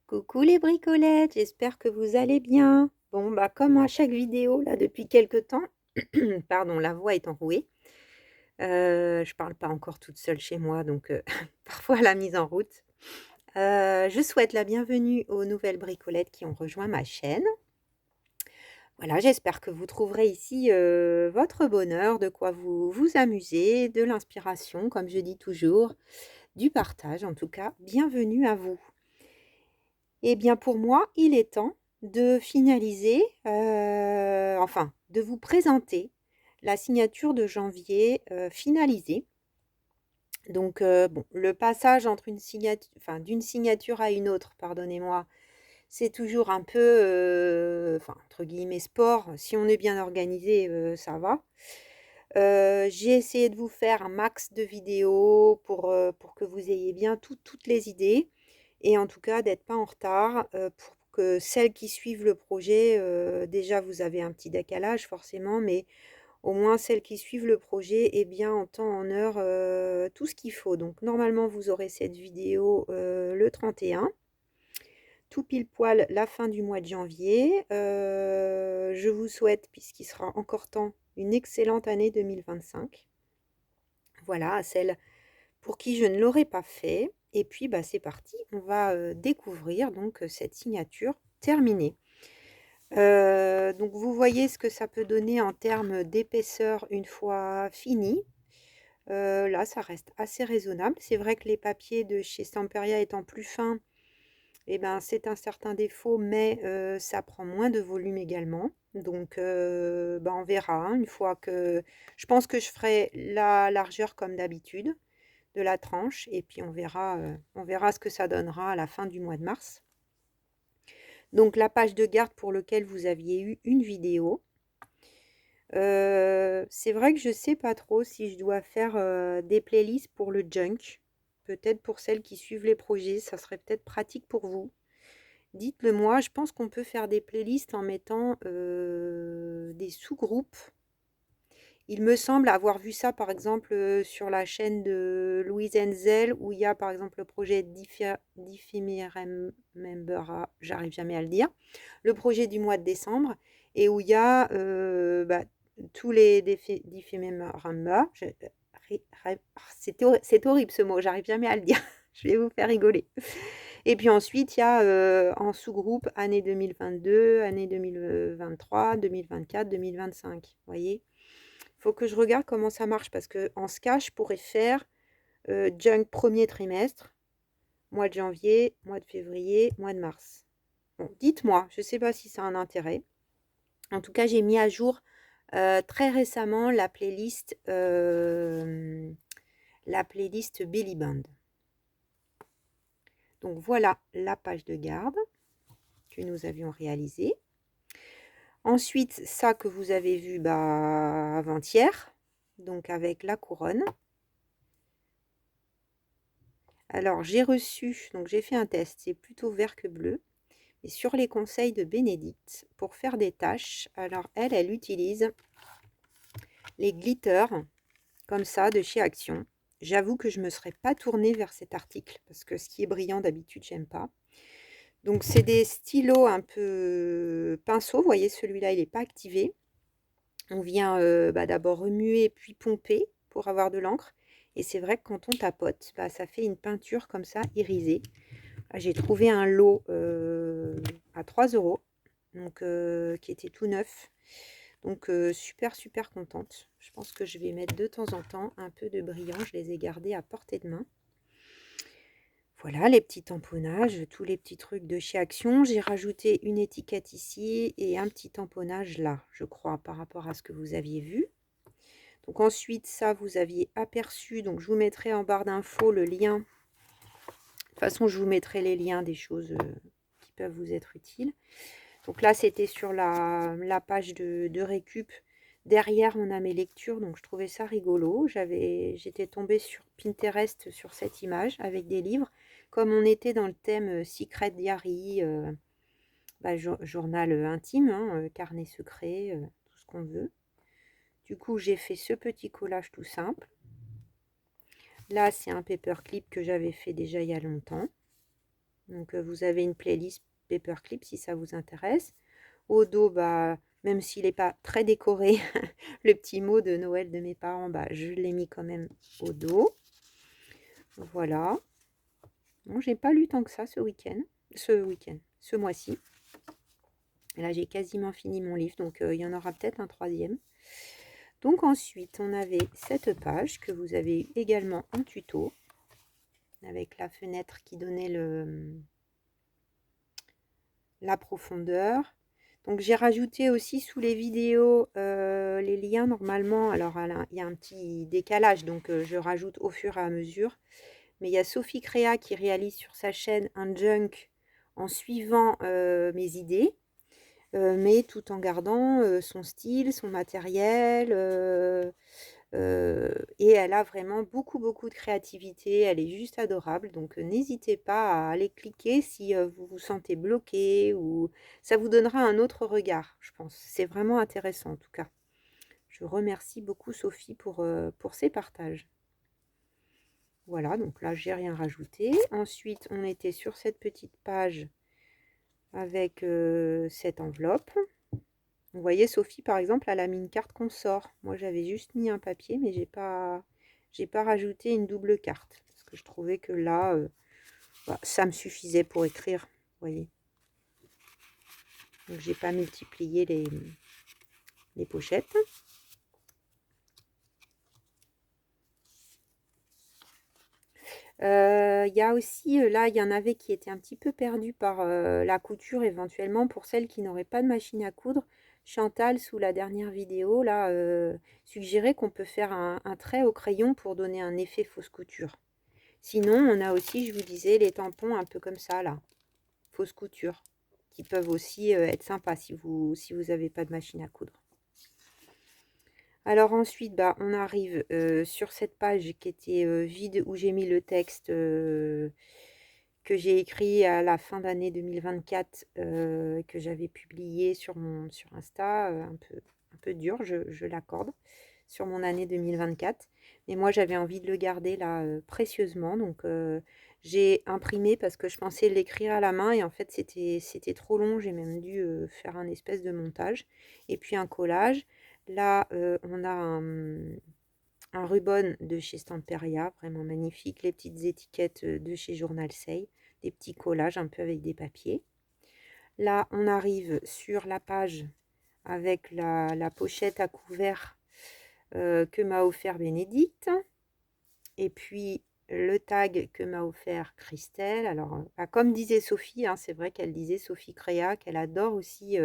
Coucou les bricolettes, j'espère que vous allez bien. Bon, bah comme à chaque vidéo là depuis quelque temps, pardon, la voix est enrouée. Je parle pas encore toute seule chez moi, donc parfois la mise en route. Je souhaite la bienvenue aux nouvelles bricolettes qui ont rejoint ma chaîne. Voilà, j'espère que vous trouverez ici votre bonheur, de quoi vous amuser, de l'inspiration, comme je dis toujours, du partage en tout cas. Bienvenue à vous. Eh bien, pour moi, il est temps de finaliser, enfin, de vous présenter la signature de janvier, finalisée. Donc, bon, le passage entre une signature, enfin, d'une signature à une autre, pardonnez-moi, c'est toujours un peu, enfin, entre guillemets, «sport». Si on est bien organisé, ça va. J'ai essayé de vous faire un max de vidéos pour que vous ayez bien toutes les idées et en tout cas d'être pas en retard, pour que celles qui suivent le projet, déjà vous avez un petit décalage forcément, mais au moins celles qui suivent le projet aient bien en temps, en heure, tout ce qu'il faut. Donc normalement vous aurez cette vidéo, le 31, tout pile poil la fin du mois de janvier. Je vous souhaite, puisqu'il sera encore temps, une excellente année 2025. Voilà, à celles pour qui je ne l'aurais pas fait. Et puis, bah, c'est parti, on va découvrir donc cette signature terminée. Donc, vous voyez ce que ça peut donner en termes d'épaisseur une fois fini. Là, ça reste assez raisonnable. C'est vrai que les papiers de chez Stamperia étant plus fins, eh ben, c'est un certain défaut, mais ça prend moins de volume également. Donc, bah, on verra hein, une fois que... Je pense que je ferai la largeur comme d'habitude de la tranche et puis on verra ce que ça donnera à la fin du mois de mars. Donc la page de garde pour laquelle vous aviez eu une vidéo. C'est vrai que je ne sais pas trop si je dois faire des playlists pour le junk. Peut-être pour celles qui suivent les projets, ça serait peut-être pratique pour vous. Dites-le moi, je pense qu'on peut faire des playlists en mettant des sous-groupes. Il me semble avoir vu ça, par exemple, sur la chaîne de Louise Enzel, où il y a, par exemple, le projet d'Ephemerember, j'arrive jamais à le dire, le projet du mois de décembre, et où il y a bah, tous les d'Ephemerember. C'est horrible ce mot, j'arrive jamais à le dire. Je vais vous faire rigoler. Et puis ensuite, il y a en sous-groupe année 2022, année 2023, 2024, 2025. Vous voyez? Faut que je regarde comment ça marche parce que en cas, je pourrais faire junk premier trimestre, mois de janvier, mois de février, mois de mars. Bon, dites-moi, je ne sais pas si ça a un intérêt. En tout cas, j'ai mis à jour très récemment la playlist Billy Band. Donc voilà la page de garde que nous avions réalisée. Ensuite, ça que vous avez vu bah, avant-hier, donc avec la couronne. Alors, j'ai reçu, donc j'ai fait un test, c'est plutôt vert que bleu. Et sur les conseils de Bénédicte, pour faire des tâches, alors elle utilise les glitters, comme ça, de chez Action. J'avoue que je ne me serais pas tournée vers cet article, parce que ce qui est brillant d'habitude, j'aime pas. Donc, c'est des stylos un peu pinceau. Vous voyez, celui-là, il n'est pas activé. On vient bah, d'abord remuer, puis pomper pour avoir de l'encre. Et c'est vrai que quand on tapote, bah, ça fait une peinture comme ça, irisée. J'ai trouvé un lot à 3 €, donc qui était tout neuf. Donc super contente. Je pense que je vais mettre de temps en temps un peu de brillant. Je les ai gardés à portée de main. Voilà les petits tamponnages, tous les petits trucs de chez Action. J'ai rajouté une étiquette ici et un petit tamponnage là, je crois, par rapport à ce que vous aviez vu. Donc ensuite, ça, vous aviez aperçu. Donc je vous mettrai en barre d'infos le lien. De toute façon, je vous mettrai les liens des choses qui peuvent vous être utiles. Donc là, c'était sur la page de récup. Derrière, on a mes lectures, donc je trouvais ça rigolo. J'étais tombée sur Pinterest sur cette image avec des livres. Comme on était dans le thème Secret Diary, bah, journal intime, hein, carnet secret, tout ce qu'on veut. Du coup, j'ai fait ce petit collage tout simple. Là, c'est un paperclip que j'avais fait déjà il y a longtemps. Donc vous avez une playlist paperclip si ça vous intéresse. Au dos, bah, même s'il n'est pas très décoré, le petit mot de Noël de mes parents, bah, je l'ai mis quand même au dos. Voilà. Bon, j'ai pas lu tant que ça ce ce mois-ci. Là, j'ai quasiment fini mon livre, donc il y en aura peut-être un troisième. Donc ensuite, on avait cette page que vous avez eu également en tuto, avec la fenêtre qui donnait la profondeur. Donc j'ai rajouté aussi sous les vidéos les liens normalement. Alors il y a un petit décalage, donc je rajoute au fur et à mesure. Mais il y a Sophie Créa qui réalise sur sa chaîne un junk en suivant mes idées, mais tout en gardant son style, son matériel. Et elle a vraiment beaucoup de créativité, elle est juste adorable, donc n'hésitez pas à aller cliquer si vous vous sentez bloqué, ou ça vous donnera un autre regard, je pense. C'est vraiment intéressant en tout cas. Je remercie beaucoup Sophie pour ses partages. Voilà, donc là j'ai rien rajouté. Ensuite on était sur cette petite page avec cette enveloppe. Vous voyez, Sophie, par exemple, elle a mis une carte qu'on sort. Moi, j'avais juste mis un papier, mais j'ai pas rajouté une double carte. Parce que je trouvais que là, bah, ça me suffisait pour écrire. Vous voyez. Donc, j'ai pas multiplié les pochettes. Il y a aussi, là, il y en avait qui étaient un petit peu perdus par la couture, éventuellement, pour celles qui n'auraient pas de machine à coudre. Chantal, sous la dernière vidéo, là, suggérait qu'on peut faire un trait au crayon pour donner un effet fausse couture. Sinon, on a aussi, je vous disais, les tampons un peu comme ça, là, fausse couture, qui peuvent aussi être sympas si vous avez pas de machine à coudre. Alors ensuite, bah, on arrive sur cette page qui était vide, où j'ai mis le texte que j'ai écrit à la fin d'année 2024, que j'avais publié sur Insta, un peu dur, je l'accorde, sur mon année 2024. Mais moi, j'avais envie de le garder là précieusement. Donc, j'ai imprimé parce que je pensais l'écrire à la main. Et en fait, c'était trop long. J'ai même dû faire un espèce de montage. Et puis, un collage. Là, on a un ruban de chez Stamperia, vraiment magnifique. Les petites étiquettes de chez Journal Say. Des petits collages un peu avec des papiers. Là, on arrive sur la page avec la pochette à couvert que m'a offert Bénédicte. Et puis le tag que m'a offert Christelle. Alors, bah, comme disait Sophie, hein, c'est vrai qu'elle disait, Sophie Créa, qu'elle adore aussi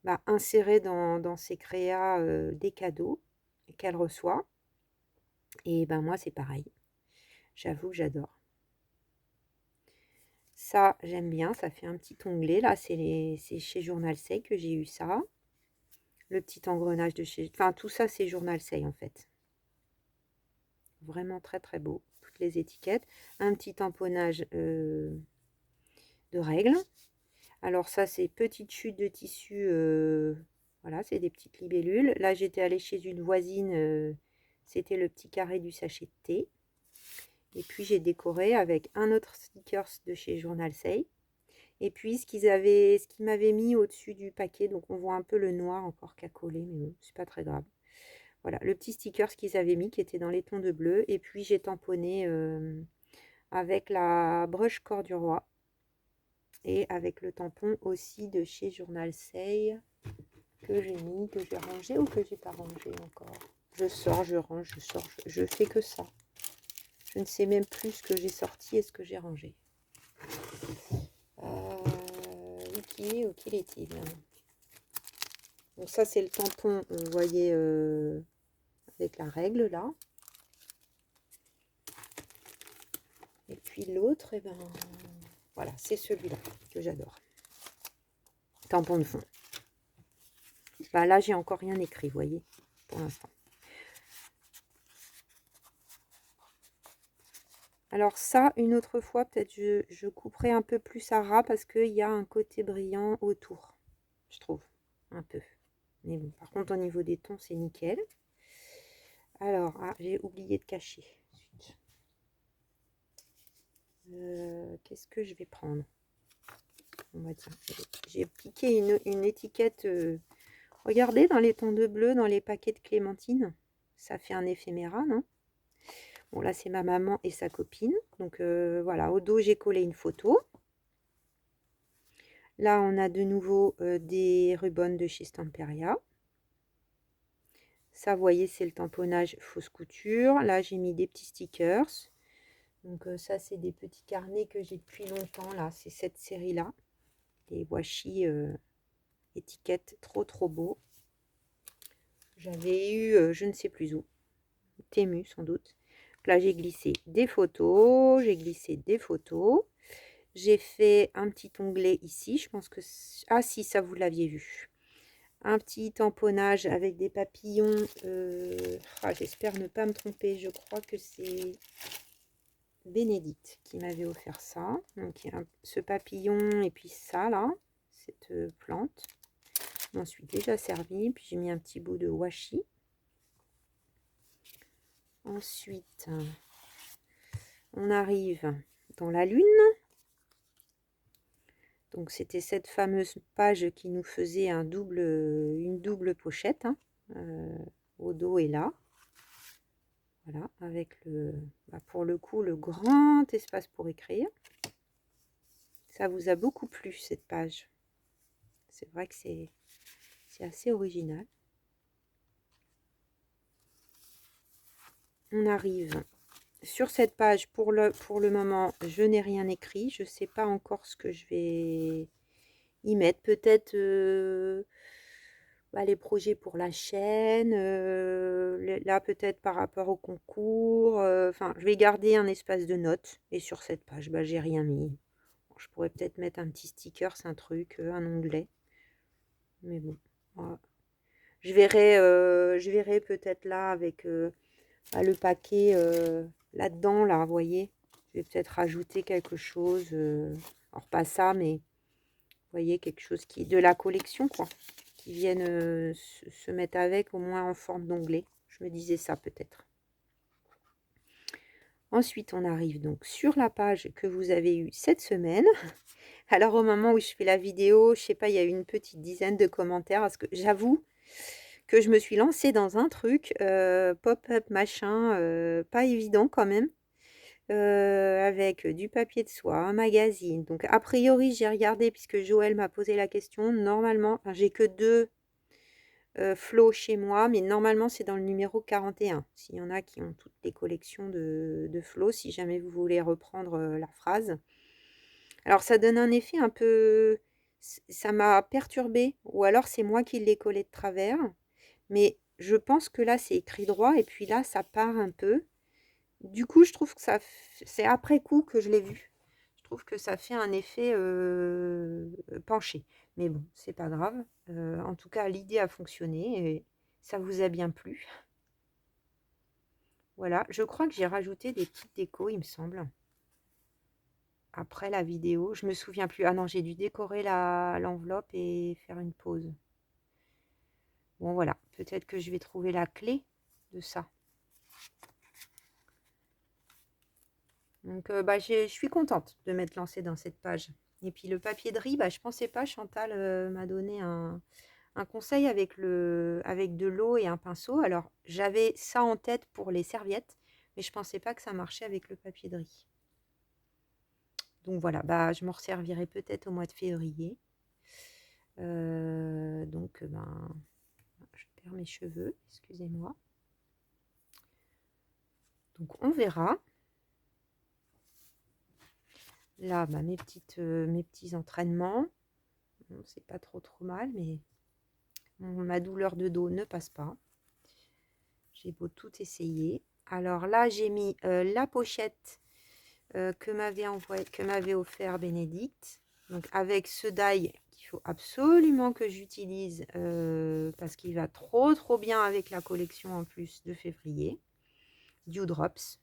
bah, insérer dans ses créas des cadeaux qu'elle reçoit. Et ben moi, c'est pareil. J'avoue que j'adore. Ça, j'aime bien. Ça fait un petit onglet. Là, c'est chez Journal Say que j'ai eu ça. Le petit engrenage de chez... Enfin, tout ça, c'est Journal Say, en fait. Vraiment très beau. Toutes les étiquettes. Un petit tamponnage de règles. Alors ça, c'est petite chute de tissu. Voilà, c'est des petites libellules. Là, j'étais allée chez une voisine. C'était le petit carré du sachet de thé. Et puis, j'ai décoré avec un autre stickers de chez Journal Say. Et puis, ce qu'ils m'avaient mis au-dessus du paquet. Donc, on voit un peu le noir encore qu'à coller. Mais bon, c'est pas très grave. Voilà, le petit sticker qu'ils avaient mis qui était dans les tons de bleu. Et puis, j'ai tamponné avec la broche corps du roi. Et avec le tampon aussi de chez Journal Say que j'ai mis, que j'ai rangé ou que j'ai pas rangé encore. Je sors, je range, je sors, je fais que ça. Je ne sais même plus ce que j'ai sorti et ce que j'ai rangé. Où qu'il est-il? Donc ça, c'est le tampon, vous voyez, avec la règle là. Et puis l'autre, et ben voilà, c'est celui-là que j'adore. Tampon de fond. Bah là, j'ai encore rien écrit, vous voyez, pour l'instant. Alors ça, une autre fois, peut-être je couperai un peu plus à ras parce qu'il y a un côté brillant autour, je trouve, un peu. Mais bon, par contre, au niveau des tons, c'est nickel. Alors, ah, j'ai oublié de cacher. Qu'est-ce que je vais prendre? Bah, tiens, j'ai piqué une étiquette. Regardez dans les tons de bleu, dans les paquets de clémentine. Ça fait un éphéméra, non? Bon, là, c'est ma maman et sa copine. Donc, voilà, au dos, j'ai collé une photo. Là, on a de nouveau des rubans de chez Stamperia. Ça, vous voyez, c'est le tamponnage fausse couture. Là, j'ai mis des petits stickers. Donc, ça, c'est des petits carnets que j'ai depuis longtemps. Là, c'est cette série-là. Des washi étiquettes trop beaux. J'avais eu, je ne sais plus où, Temu sans doute. Là, j'ai glissé des photos. J'ai glissé des photos. J'ai fait un petit onglet ici. Je pense que... Ah si, ça, vous l'aviez vu. Un petit tamponnage avec des papillons. J'espère ne pas me tromper. Je crois que c'est Bénédicte qui m'avait offert ça. Donc, il y a ce papillon et puis ça, là. Cette plante. Je m'en suis déjà servi. Puis, j'ai mis un petit bout de washi. Ensuite, on arrive dans la lune. Donc, c'était cette fameuse page qui nous faisait une double pochette, hein, au dos et là. Voilà, avec pour le coup, le grand espace pour écrire. Ça vous a beaucoup plu, cette page. C'est vrai que c'est assez original. On arrive sur cette page. Pour le moment, je n'ai rien écrit. Je ne sais pas encore ce que je vais y mettre. Peut-être les projets pour la chaîne. Là, peut-être par rapport au concours. Enfin, je vais garder un espace de notes. Et sur cette page, j'ai rien mis. Bon, je pourrais peut-être mettre un petit sticker, c'est un truc, un onglet. Mais bon, voilà. Je verrai peut-être là avec le paquet là-dedans, là, vous voyez. Je vais peut-être rajouter quelque chose. Alors, pas ça, mais vous voyez, quelque chose qui est de la collection, quoi. Qui viennent se mettre avec, au moins en forme d'onglet. Je me disais ça, peut-être. Ensuite, on arrive donc sur la page que vous avez eue cette semaine. Alors, au moment où je fais la vidéo, je sais pas, il y a eu une petite dizaine de commentaires. Parce que j'avoue que je me suis lancée dans un truc, pop-up machin, pas évident quand même. Avec du papier de soie, un magazine. Donc, a priori, j'ai regardé puisque Joël m'a posé la question. Normalement, j'ai que 2 flots chez moi, mais normalement, c'est dans le numéro 41. S'il y en a qui ont toutes les collections de flots, si jamais vous voulez reprendre la phrase. Alors, ça donne un effet un peu... Ça m'a perturbée, ou alors c'est moi qui l'ai collé de travers. Mais je pense que là, c'est écrit droit, et puis là, ça part un peu. Du coup, je trouve que c'est après coup que je l'ai vu. Je trouve que ça fait un effet penché. Mais bon, c'est pas grave. En tout cas, l'idée a fonctionné et ça vous a bien plu. Voilà, je crois que j'ai rajouté des petites décos, il me semble. Après la vidéo, je me souviens plus. Ah non, j'ai dû décorer l'enveloppe et faire une pause. Bon, voilà, peut-être que je vais trouver la clé de ça. Donc, je suis contente de m'être lancée dans cette page. Et puis, le papier de riz, je pensais pas, Chantal m'a donné un conseil avec de l'eau et un pinceau. Alors, j'avais ça en tête pour les serviettes, mais je pensais pas que ça marchait avec le papier de riz. Donc, voilà, je m'en resservirai peut-être au mois de février. Donc, je perds mes cheveux, excusez-moi. Donc, on verra. Là, mes petits entraînements. Bon, c'est pas trop mal, mais ma douleur de dos ne passe pas. J'ai beau tout essayer. Alors là, j'ai mis la pochette que m'avait offert Bénédicte. Donc avec ce die qu'il faut absolument que j'utilise parce qu'il va trop bien avec la collection en plus de février. Dew Drops,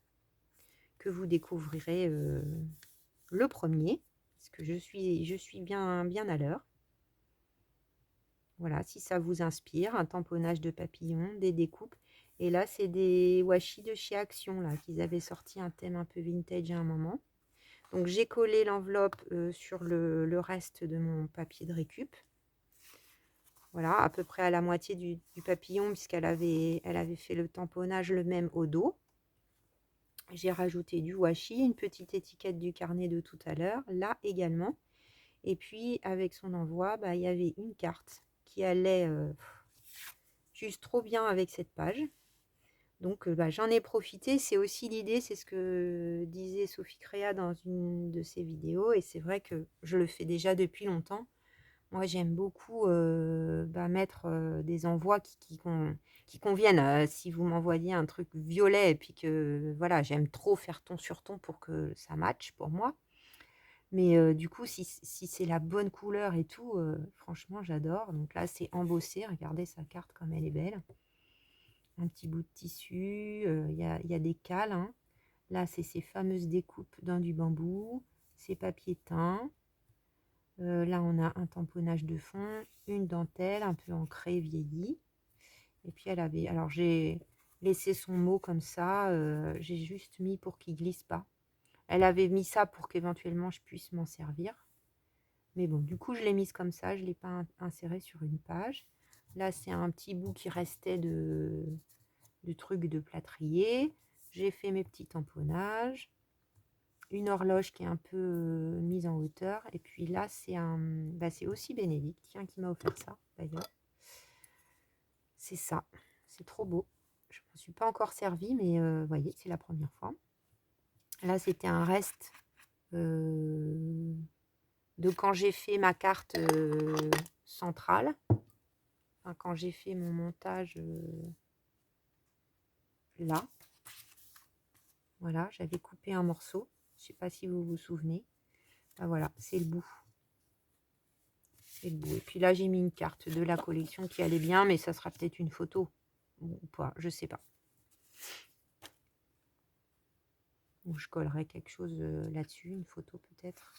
que vous découvrirez le premier, parce que je suis bien à l'heure. Voilà, si ça vous inspire, un tamponnage de papillons, des découpes. Et là, c'est des washi de chez Action, là, qu'ils avaient sorti un thème un peu vintage à un moment. Donc j'ai collé l'enveloppe sur le reste de mon papier de récup. Voilà, à peu près à la moitié du papillon, puisqu'elle avait fait le tamponnage le même au dos. J'ai rajouté du washi, une petite étiquette du carnet de tout à l'heure, là également. Et puis avec son envoi, bah, il y avait une carte qui allait juste trop bien avec cette page. Donc bah, j'en ai profité, c'est aussi l'idée, c'est ce que disait Sophie Créa dans une de ses vidéos, et c'est vrai que je le fais déjà depuis longtemps. Moi j'aime beaucoup bah, mettre des envois qui conviennent. Si vous m'envoyez un truc violet et puis que voilà, j'aime trop faire ton sur ton pour que ça matche pour moi. Mais du coup, si c'est la bonne couleur et tout, franchement j'adore. Donc là c'est embossé, regardez sa carte comme elle est belle. Un petit bout de tissu, il y a des cales, hein. Là, c'est ces fameuses découpes dans du bambou, ces papiers teints. Là, on a un tamponnage de fond, une dentelle un peu ancrée, vieillie. Et puis, elle avait... Alors, j'ai laissé son mot comme ça. J'ai juste mis pour qu'il glisse pas. Elle avait mis ça pour qu'éventuellement, je puisse m'en servir. Mais bon, du coup, je l'ai mise comme ça. Je ne l'ai pas insérée sur une page. Là, c'est un petit bout qui restait du truc de plâtrier. J'ai fait mes petits tamponnages, une horloge qui est un peu mise en hauteur, et puis là c'est c'est aussi Bénédicte, tiens, qui m'a offert ça d'ailleurs. C'est ça, c'est trop beau. Je ne m'en suis pas encore servi, mais vous voyez, c'est la première fois. Là c'était un reste de quand j'ai fait ma carte centrale, enfin, quand j'ai fait mon montage là. Voilà, j'avais coupé un morceau. Je ne sais pas si vous vous souvenez. Ah, voilà, c'est le bout. C'est le bout. Et puis là, j'ai mis une carte de la collection qui allait bien, mais ça sera peut-être une photo ou pas, je sais pas. Ou je collerai quelque chose là-dessus, une photo peut-être.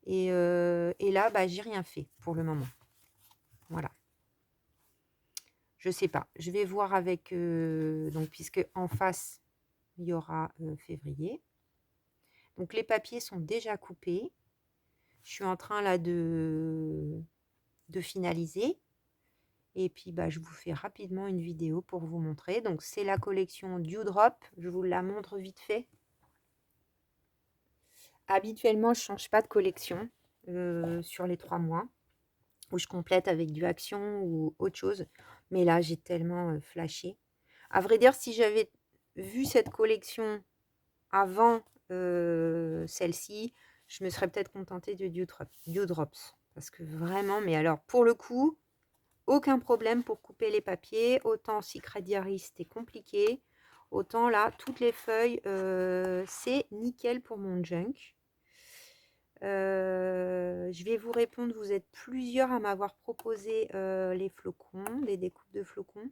Et là, bah, j'ai rien fait pour le moment. Voilà. Je sais pas. Je vais voir avec... donc, puisque en face, il y aura février. Donc, les papiers sont déjà coupés. Je suis en train là de finaliser. Et puis, bah, je vous fais rapidement une vidéo pour vous montrer. Donc, c'est la collection Dewdrop. Je vous la montre vite fait. Habituellement, je ne change pas de collection sur les 3 mois. Où je complète avec du Action ou autre chose. Mais là, j'ai tellement flashé. À vrai dire, si j'avais vu cette collection avant celle-ci, je me serais peut-être contentée de Dewdrops. Parce que vraiment, mais alors, pour le coup... Aucun problème pour couper les papiers. Autant Secret Diary, c'était compliqué. Autant là, toutes les feuilles, c'est nickel pour mon junk. Je vais vous répondre. Vous êtes plusieurs à m'avoir proposé les flocons, les découpes de flocons.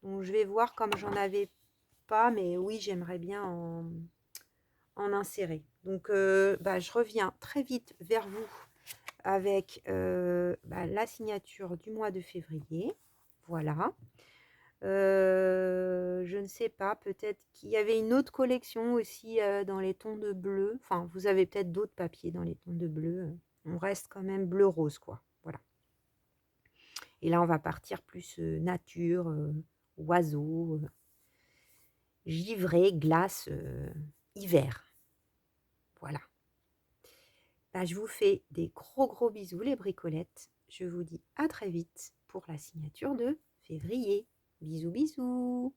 Donc, je vais voir comme j'en avais pas. Mais oui, j'aimerais bien en insérer. Donc, je reviens très vite vers vous avec la signature du mois de février. Voilà. Je ne sais pas, peut-être qu'il y avait une autre collection aussi dans les tons de bleu. Enfin, vous avez peut-être d'autres papiers dans les tons de bleu. On reste quand même bleu-rose, quoi. Voilà. Et là, on va partir plus nature, oiseaux, givré, glace, hiver. Voilà. Bah, je vous fais des gros bisous, les bricolettes. Je vous dis à très vite pour la signature de février. Bisous.